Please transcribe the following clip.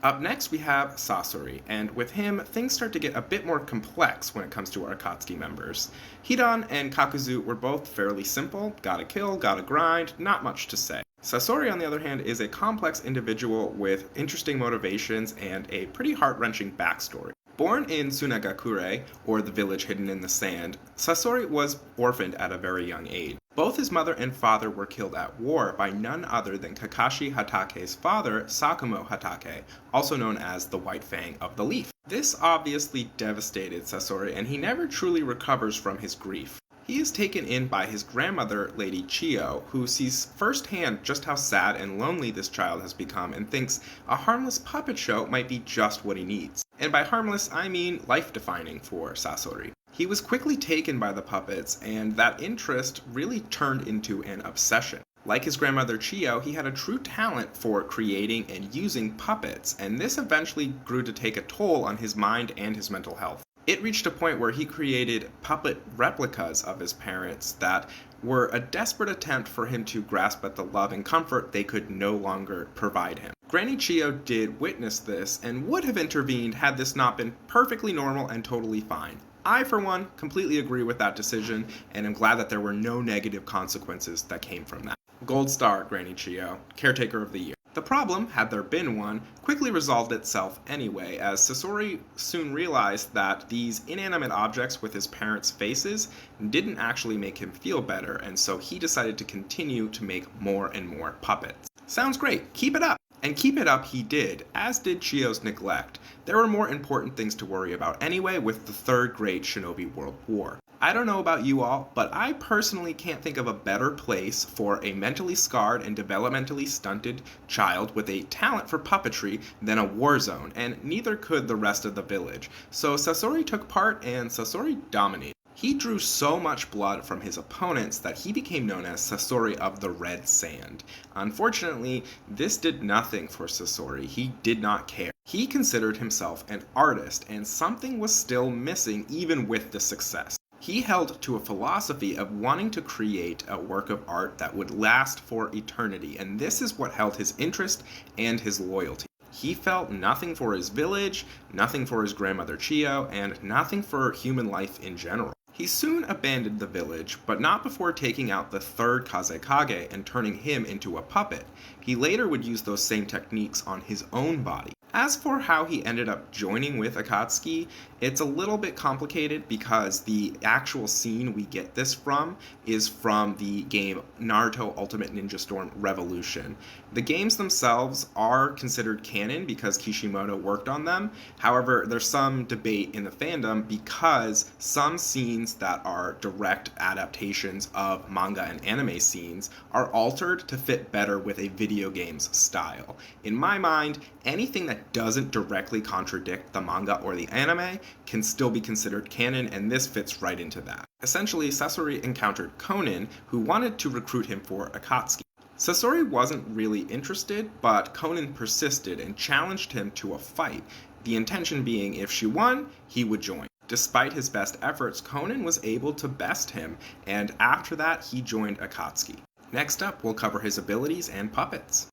Up next, we have Sasori, and with him, things start to get a bit more complex when it comes to our Akatsuki members. Hidan and Kakuzu were both fairly simple, gotta kill, gotta grind, not much to say. Sasori, on the other hand, is a complex individual with interesting motivations and a pretty heart-wrenching backstory. Born in Tsunagakure, or the village hidden in the sand, Sasori was orphaned at a very young age. Both his mother and father were killed at war by none other than Kakashi Hatake's father, Sakumo Hatake, also known as the White Fang of the Leaf. This obviously devastated Sasori, and he never truly recovers from his grief. He is taken in by his grandmother, Lady Chiyo, who sees firsthand just how sad and lonely this child has become and thinks a harmless puppet show might be just what he needs. And by harmless, I mean life-defining for Sasori. He was quickly taken by the puppets, and that interest really turned into an obsession. Like his grandmother Chiyo, he had a true talent for creating and using puppets, and this eventually grew to take a toll on his mind and his mental health. It reached a point where he created puppet replicas of his parents that were a desperate attempt for him to grasp at the love and comfort they could no longer provide him. Granny Chiyo did witness this and would have intervened had this not been perfectly normal and totally fine. I, for one, completely agree with that decision, and am glad that there were no negative consequences that came from that. Gold star, Granny Chiyo, caretaker of the year. The problem, had there been one, quickly resolved itself anyway, as Sasori soon realized that these inanimate objects with his parents' faces didn't actually make him feel better, and so he decided to continue to make more and more puppets. Sounds great, keep it up! And keep it up he did, as did Chiyo's neglect. There were more important things to worry about anyway with the Third Great Shinobi World War. I don't know about you all, but I personally can't think of a better place for a mentally scarred and developmentally stunted child with a talent for puppetry than a war zone, and neither could the rest of the village. So Sasori took part, and Sasori dominated. He drew so much blood from his opponents that he became known as Sasori of the Red Sand. Unfortunately, this did nothing for Sasori. He did not care. He considered himself an artist, and something was still missing even with the success. He held to a philosophy of wanting to create a work of art that would last for eternity, and this is what held his interest and his loyalty. He felt nothing for his village, nothing for his grandmother Chiyo, and nothing for human life in general. He soon abandoned the village, but not before taking out the third Kazekage and turning him into a puppet. He later would use those same techniques on his own body. As for how he ended up joining with Akatsuki, it's a little bit complicated because the actual scene we get this from is from the game Naruto Ultimate Ninja Storm Revolution. The games themselves are considered canon because Kishimoto worked on them. However, there's some debate in the fandom because some scenes that are direct adaptations of manga and anime scenes are altered to fit better with a video game's style. In my mind, anything that doesn't directly contradict the manga or the anime can still be considered canon, and this fits right into that. Essentially, Sasori encountered Konin, who wanted to recruit him for Akatsuki. Sasori wasn't really interested, but Konin persisted and challenged him to a fight, the intention being if she won, he would join. Despite his best efforts, Konin was able to best him, and after that he joined Akatsuki. Next up, we'll cover his abilities and puppets.